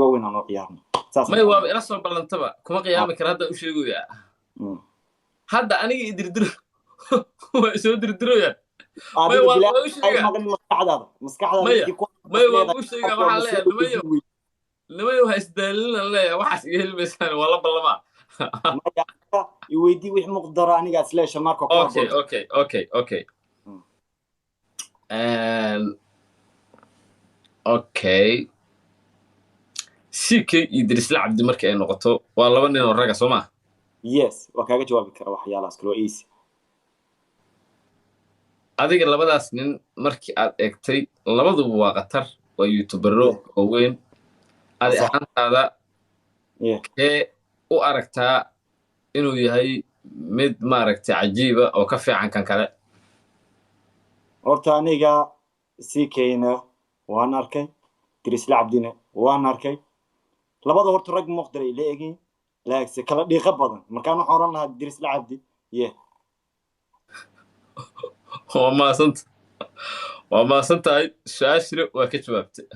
وين أنا قيامنا ما هو إلا صار بلنتبه كم قيامك هذا وش يقول يا هذا أنا يدردرو هو يسوي دردرو يا ما هو وش يقول مسكحة ما هو وش يقول ما حلاه لما هو هيستدلنا لا وحش يلبس أنا والله بالله ما يودي ويح مقدرة أنا قاعد سلاش ماركو اوكي اوكي سيكي يدرس لعب markii ay noqoto waa laba nin oo raga Soomaa yes wakaaga jawaabi kara waxyaalahaas kale oo easy adiga labadaas nin markii aad eegtay labaduba waa qatar waa youtubero oo weyn adi ahaantaada ee u aragtaa inuu yahay mid maaragtay cajiiba oo ka fiican kan kale horta aniga siikayna waan arkay diris lacabdina waan arkay labada horta rag muqdar ay leeyihiin laakiin kala dhiiqa badan markaan waxaan oran lahaa diris lacabdi waa maasantahay su'aashina waa ka jawaabtay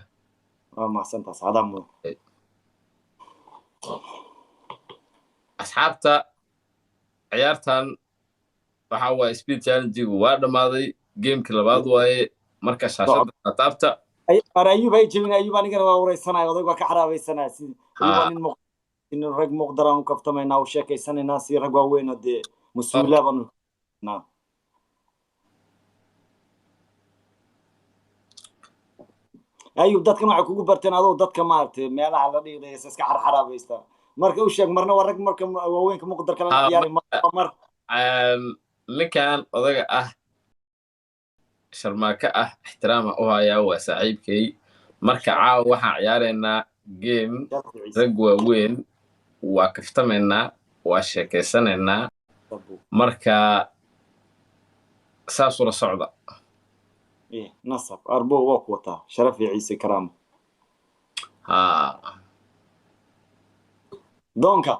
waa maasantaas adamu asxaabta ciyaartan waxa waa speed challenge waa dhamaaday gameka labaad waaye marka shaashada taabta ayub ay jibin ayub aniga waa wareysanaay odag waa ka xaraabaysanaa si ayub nin rag muqdar aan kaftamayna oo sheekaysanayna si rag waaweyn oo de masuulaban ayub dadkan waxa kugu barteen adoo dadka maartay meelaha la dhigaysa iska xaraabaysta marka u sheeg marna waa rag marka waaweynka muqdar kala ciyaari mar ninkan odaga ah sharmaaka ah ixtiraama u haya waa saaxiibkay marka caaw waxaan ciyaareynaa game rag waaweyn waa kaftamaynaa waa sheekaysanaynaa marka saas ula socda nasab arbo waa ku wataa sharaf iyo ciise karaamo doonka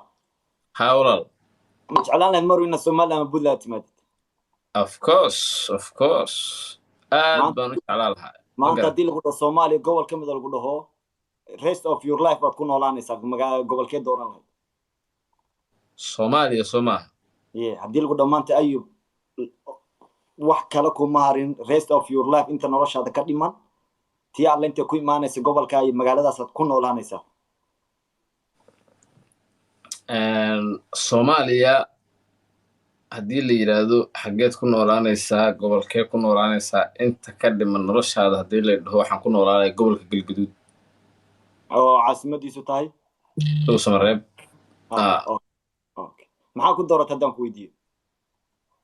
hawlal ma jeclaan lahayd mar ina Soomaaliya ama Puntland timaadid of course aad baan u jeclaan lahaa maanta haddii lagu dhaho Soomaaliya gobol ka mid lagu dhaho rest of your life baad ku noolaanaysaa magaalada gobolkee dooran lahayd Soomaaliya Soomaa haddii lagu dhaho maanta ayub wax kale kuma harin rest of your life inta noloshaada ka dhiman tii aad inta ku imaanaysa gobolka iyo magaaladaas aad ku noolaanaysaa Soomaaliya haddii la yiraahdo xageed ku noolaanaysaa gobolkee ku noolaanaysaa inta ka dhiman noloshaada haddii la dhaho waxaan ku noolaanay gobolka Galgaduud oo caasimadiisu tahay Samareeb maxaa ku dooratay haddaan ku weydiiyo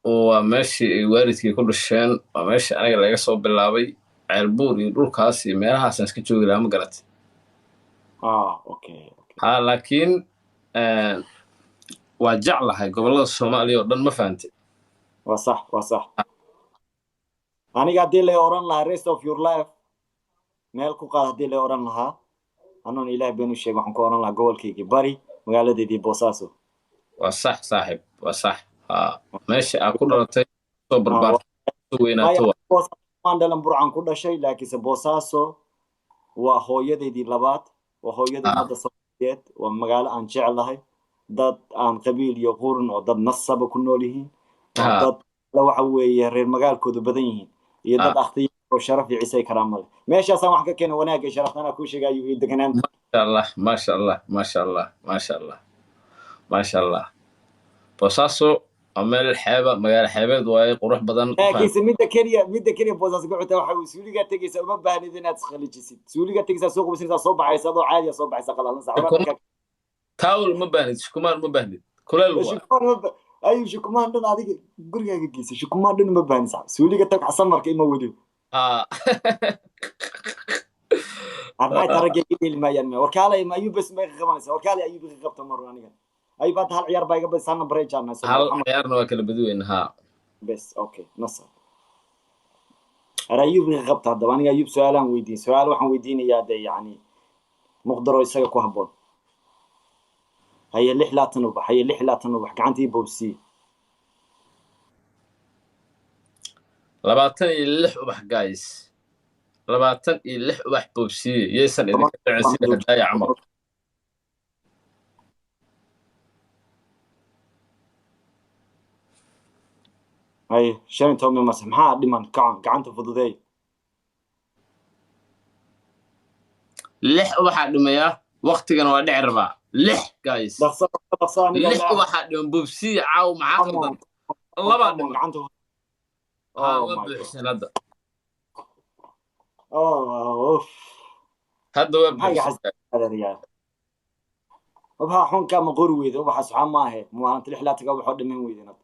waa meeshii ay waalidkii ku dhasheen waa meeshii aniga laga soo bilaabay ceelbuur iyo dhulkaas iyo meelahaasaan iska joogi lahaa ma garatay laakiin waa jeclahay gobollada Soomaaliya oo dhan ma fahantay waa sax aniga haddii la oran lahaa rest of your life meel ku qaad haddii la oran lahaa anoon ilaahay been u sheeg waxaan ku oran lahaa gobolkaygii bari magaaladeedii Boosaaso waa sax saaxiib waa sax meesha aad ku dhalatay soo barbaartay weynaato Mandela burcan ku dhashay laakiinse Boosaaso waa hooyadeedii labaad waa hooyadii ummadda Soomaaliyeed waa magaalo aan jecelahay dad aan qabiil iyo qurun oo dad nasaba ku nool yihiin dad waxa weeye reer magaalkoodu badan yihiin iyo dad akhtiyo oo sharaf iyo ciise karaamo leh meeshaas aan wax ka keenay wanaag iyo sharaf ana ku sheegay iyo deganaan ما شاء الله Boosaaso amel xeeba magaalo xeebeed waaye qurux badan laakiin midda kaliya Boosaaso gacanta waxa uu suuliga tagaysa uma baahnid inaad khalijisid suuliga tagaysa soo qubinaysa soo baxaysa adoo caadi ah soo baxaysa qalaalan sax taawul ma baahnid shukumaan ma baahnid kuleel waa ayuu shukumaan dhan adiga gurigaaga geysay shukumaan dhan ma baahnid sax suuliga tag xasan marka ima wadi arbaay taragay ilmaayaan warkaalay ma ayuu bas ma qabanaysa warkaalay ayuu ka qabta mar aniga ay baad hal ciyaar baa iga badsan bareejana hal ciyaarna waa kala baduweyn bes okay nasab ayub ka qabta hadaba aniga ayub su'aalan weydiin su'aal waxaan weydiinayaa de yani muqdaro isaga ku haboon هي اللحلة تنوبح قعنتي بوبسي لباتن اللح وبح جايز لباتن اللح وبح بوبسي يسن إذا كنت عسير هدايا عمر هاي شان تومي مس maxaa dhiman gacanta fududeey 6 waxaa dhimaya waqtigana waa dhici rabaa 6 guys dhaqso aniga 6 waxaa dhiman bubsi caaw maxaa qaldan labaa dhiman gacanta haa waa buuxsan hadda اوف hadda waa buuxsan وبها حون كان مقور ويد وبها سبحان ما هي مو أنت الحلا تقول بحد من ويدنا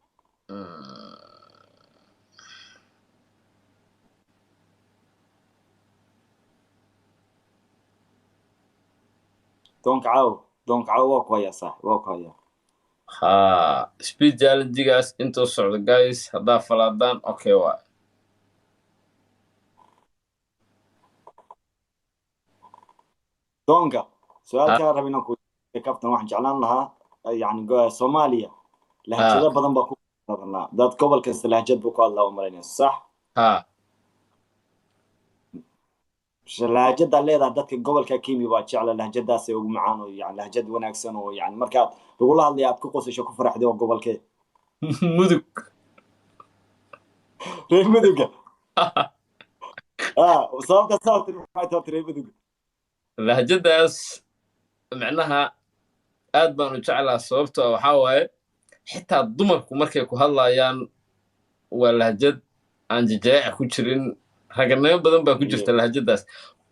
دونك عاو وكويا صح وكويا ها سبيد challenge-gaas intuu socdo guys haddaa falaadaan okay waa دونك سؤال كان ربنا كوي كابتن واحد جعلان لها يعني صوماليا لهجة بدن بكو داد قبل كنت لهجة بكو الله ومريني صح ها لهجة داليدا دادك قبل كاكيمي باجعل لهجة داسي ومعانو يعني لهجة وناكسنو يعني مركات يقول الله اللي أبكو قوسي شكو فرح ديو قبل كي مدك ريح مدك وصابت صابت ريح مدك لهجadaas macnaha aad baan u jeclaa sababtoo waxa waaye xitaa dumarku markay ku hadlayaan waa lahjad aan jajaac ku jirin raganimo badan baa ku jirta lahjadaas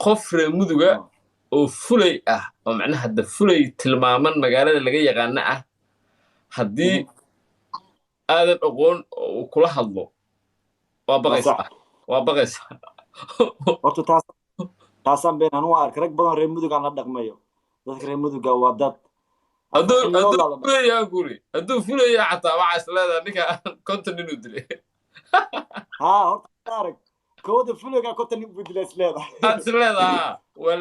qof reer muduga oo fulay ah oo macnaha hadda fulay tilmaaman magaalada laga yaqaan ah haddii aadan aqoon oo kula hadlo waa baqaysaa horta taasaan been anu ark rag badan reer mudug aan la dhaqmayo dadka reer muduga waa dad hadduu fulaya xataa waxaa is leedahay ninka konton inuu dilay horta arag kooda fulayga konton inuu dilay is leedahay is leedahay waa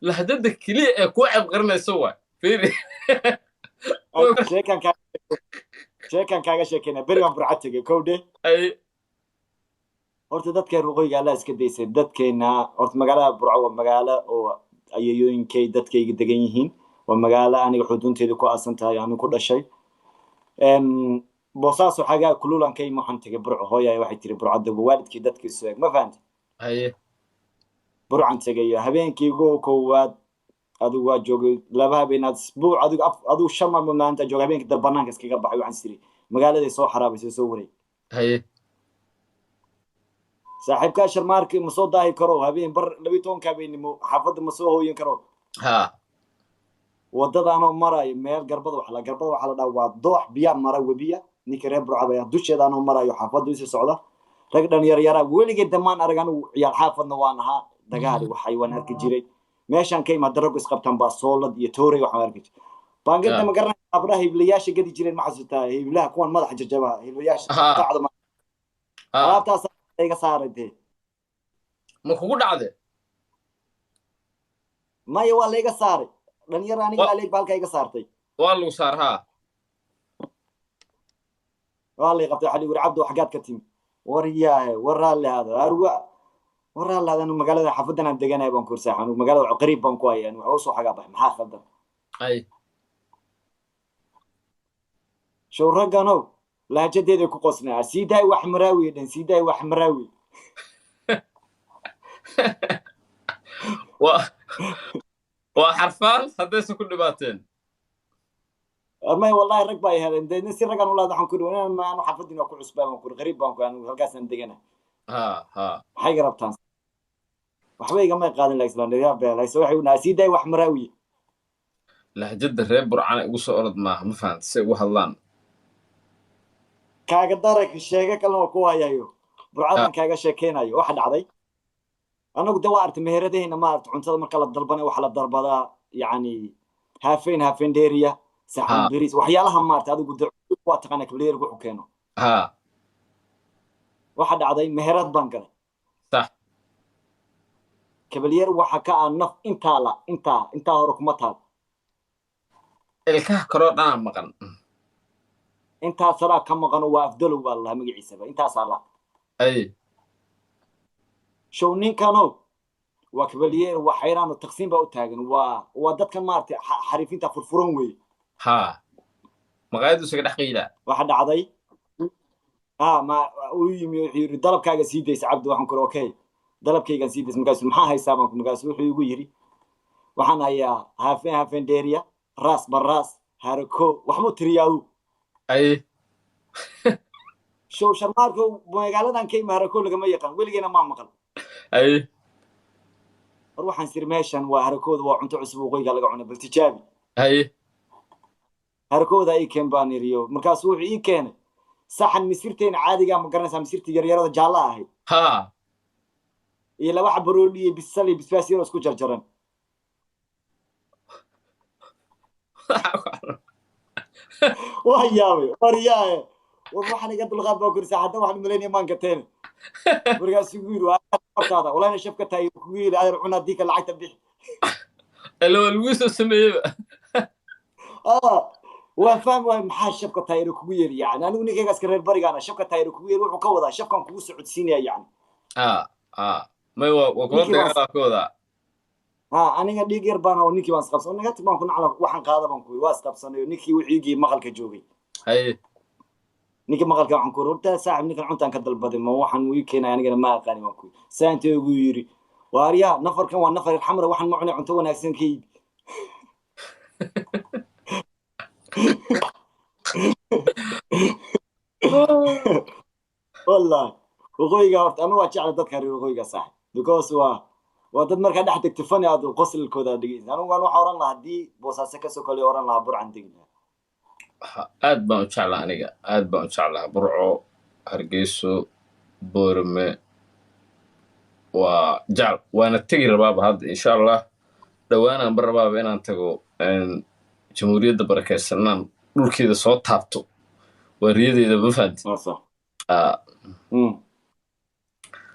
lahjada keliya ee ku ceeb qarinayso waay fiiri sheekan kaaga sheekeyna berigaan burcad tegay kowdhe horta dadka ruqoyga alla iska daysay dadkeena horta magaalada burco waa magaalo oo ayayooyinkay dadkayga degan yihiin waa magaalo aniga xudunteedu ku aasan tahay aan ku dhashay boosaaso xagaa kululan kay maxan tagay burco hooyay waxay tiri burcada waalidkii dadkii soo ma fahanti burcan tagay habeenkii ugu koowaad adigu waa joogay laba habeenaad isbuuc adigu shan maalmood maanta joogay habeenkii dal banaanka iskaga baxay waxaan siri magaaladay soo xaraabaysay soo wareeg saaxiibka sharmaarkii ma soo daahi karo habeen bar 12 habeenimo xaafadda ma soo hooyin karo wadadaanoo marayo meel garbada waxa la dhahaa waa doox biya mara webiya ninka reer burcabaya dusheedaanoo marayo xaafaddu isii socda rag dhan yar weligay damaan arag anigu ciyaal xaafadna waan ahaa dagaali waxay waan arki jiray meeshaan ka imaad rag isqabtaan baa soolad iyo toorey waxaan arki jiray baangada ma garanay ablaha hiblayaasha gadi jireen ma xasuutaa hiblaha kuwan madaxa jajabaha hiblayaasha qacda ma alaabtaas iga saarayde ma kugu dhacde maya waa la iga saaray dhalinyaro aniga alay baalka iga saartay waa lagu saarhaa waa la qabtay xali war cabdu xagaad ka timi wariyaahe waraalada magaalada xafadan aan deganahay baan ku saaxan magaalada qariib baan ku hayaan waxa soo xagaa bax maxaa khaldan show ragano lahjadeeda ku qosnaa siiday wax maraawi dhan siiday wax maraawi waa xarfaan haddaysan ku dhibaateen may wallahi rag baa heleen deedna si ragan ulaad waxaan ku dhiwanaa ma aanu xafadina ku cusbaan ku qariib baan ku anigu halkaasaan deganahay maxay garabtaan waxba igama qaadan layslaan yaa beelayso waxay u naasiiday wax maraawi lahjada reer burcana igu soo orod maaha ma fahanti si ugu hadlaan kaaga darag sheega kalena ku hayayo burcadan kaaga sheekeynayo waxa dhacday anagu dawaa artay meheradayna ma artay cuntada marka la dalbanay waxa la darbadaa yani haafeen dheeriya saxan bariis waxyaalaha ma artay adigu waa taqaana kableer wuxuu keeno waxa dhacday meherad baan galay صح كبلير وحكا النف انت هورك مطال الكه كرونا مقن انت صرا كم مقن وافضل والله مغيسبا انت صرا اي شو نين كانوا وكبلير وحيران التقسيم بقى تاغن وددك مارتي حريفين تفرفرون وي ها مقايدو سغ دخيلا waxa dhacday ما ويمي يري دلب كاغا سيديس عبد waxaan ku okay dalabkaygan siideys markaas maxaa haysaa baan markaas wuxuu igu yiri waxaan hayaa haafeen dheeriya raas baraas harako waxba tiriyaa ay show sharmaarko magaaladan kay harako lagama yaqaan weligeena ma maqal ay war waxaan sir meeshan waa harakooda waa cunto cusub oo qoyga laga cunay bal tijaabi ay harakooda ay keen baan iriyo markaas wuxuu ii keenay saxan misirteen caadiga ma garanaysaa misirtii yaryarada jaalla ahayd ha iyo laba xabaroodhi iyo bisal iyo bisbaas yar isku jarjaran waa yaabay wariyaaye waxaan iga dulqaad baa kursa hadda waxaan maleynaya maan gateen markaas ugu yiri waa qabtaada walaana shafka taay ugu yiri ayar cuna diika lacagta bixi elo lagu soo sameeyay waan fahmi waay maxaa shafka taay ugu yiri yani anigu ninkayga iska reer barigaana shafka taay ugu yiri wuxuu ka wadaa shafkan kugu socodsiinaya yani ما هو كودا aniga dhig yar baan oo ninkii baan isqabsan naga tibaan ku nacla waxaan qaada baan ku waa isqabsanayo ninkii wixiigii maqalka joogay hay ninkii maqalka waxaan ku runta saaxib ninkan cuntaan ka dalbaday ma waxaan uu keenay aniga ma aqaan baan ku saantay ugu yiri waariya nafarkan waa nafar xamra waxaan ma cunay cunto wanaagsan kay والله وقويga horta anu waa jecel dadka reer waqooyiga saaxib because waa dad marka dhex degto fani aad qosolkooda dhigaysan anigu waan waxa oran lahaa hadii boosaaso ka soo kale oran lahaa burcan digna aad baan u jeclaa aniga aad baan u jeclaa burco hargeyso boorame waa jecel waana tegi rabaaba hadda insha allah dhawaanaan bar rabaaba inaan tago jamhuuriyadda barakeysanaan dhulkeeda soo taabto waa riyadeeda ma fahanti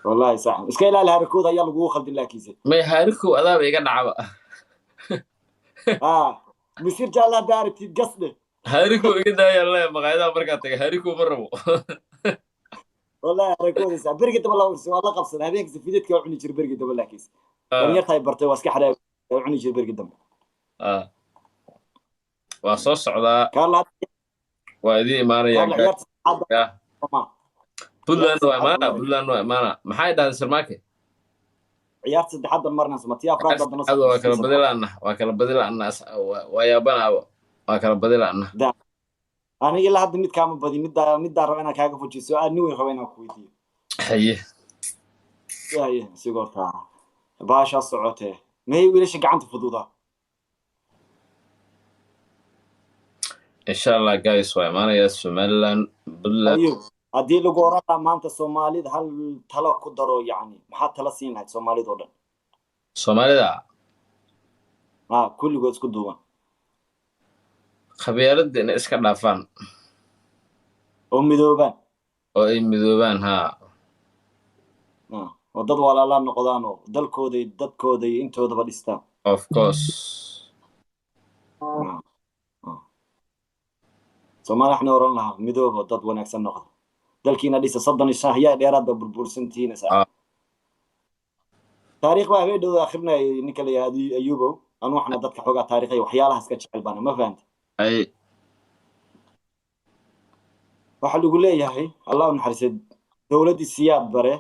والله صح اسكي لا هاركود يلا لو خلد الله كيسه ما هاركو اداب iga dhacba مسير جالا دارتي قصده هاركو iga daaya la maqaayada marka tagay هاركو marabo والله هاركود صح برقه دبل والله qabsan habeenka safidadka cuni jir برقه دبل laakiis yartay bartay waa iska xaray cuni jir برقه dam waa soo socdaa waa idii imaanaya بلان وأمانة ما حد هذا سرماكي عيارت سدحد مرنا سمتيا أفراد ضد نص وكلا بدل عنا ويابنا وكلا بدل عنا ده أنا يلا هاد ميت كام بدي ميت دار أنا كاجا فوتشي سؤال نوي خوينا كويتي حيه سيقولها باشا صعوته ما هي ولا شيء عنده فضوضة إن شاء الله جايس وأمانة يسوع ملان بلان haddii lagu oran lahaa maanta soomaalida hal talo ku daro yani maxaa tala siin lahayd soomaalida oo dhan soomaalida kulligood isku duuban khabiirada inay iska dhaafaan oo ay midoobaan oo dad walaala noqdaan oo dadkooda iyo intoodaba dhistaan of course soomaali waxna oran lahaa midoobo dad wanaagsan noqda dalkiina dhisa 30 shahya dheeraad burbursantiina taariikh waa heedo akhrinay ninka la yaadi ayubo aan waxna dadka xoga taariikhay waxyaalaha iska jecel bana ma fahanti ay waxa lagu leeyahay allah naxariisad dawladda siyaad bare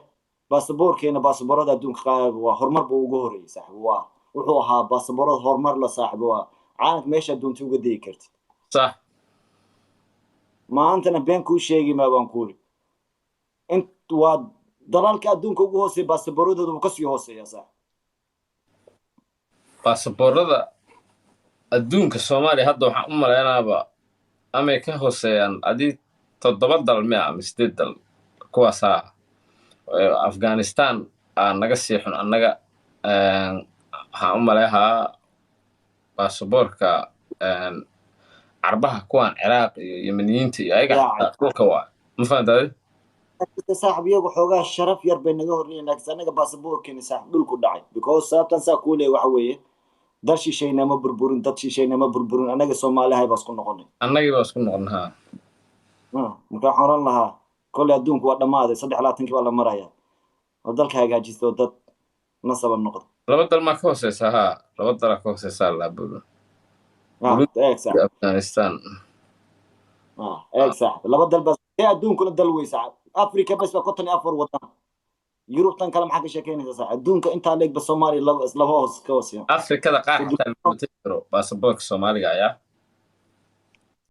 baasaboorkeena baasaboorada adduunka qaab waa horumar buu ugu horeeyay saaxiib waa wuxuu ahaa baasaboorada horumar la saaxiib waa caalamka meesha adduunta uga deegi kartid صح maantana been ku sheegi ma baan kuuli انت ودلالك ادونك ugu hoosay baasaboorada uu ka sii hooseeyaa sax baasaboorada adduunka Soomaaliya hadda waxaan u maleynaaba ama ka hooseeyaan adii 7 dal ma ama 8 dal kuwaas Afghanistan naga sii xun anaga waxaan u maleeyaa baasaboorka Carbaha kuwan Ciraaq iyo Yemeniyiinta iyo ayaga dhulka waa ma fahantahay صاحب يغو xogaa sharaf yar bay naga horreeyeen laakiin anaga baasaboorkeena saaxib dhulku dhacay because sababtan saa ku leeyahay waxa weeye dal shisheeyna ma burburin dad shisheeyna ma burburin anaga Soomaalihay baas ku noqonay marka xoran lahaa kulli adduunku waa dhamaaday 23 waa la maraya oo dalka hagaajisto dad nasab noqdo laba dal ma ka hooseysa laba dal ka hooseysa la bulo Afghanistan صاحب laba dal bas يا دون كل دلوي ساعة أفريقيا بس بقطني أفر وطن يوروب تان كلام حاجة شاكين ساعة دون كأنت عليك بالصومالي لبوس كوسيا afrikada qaar xataa laguma tegi karo baasaboorka soomaaliga ayaa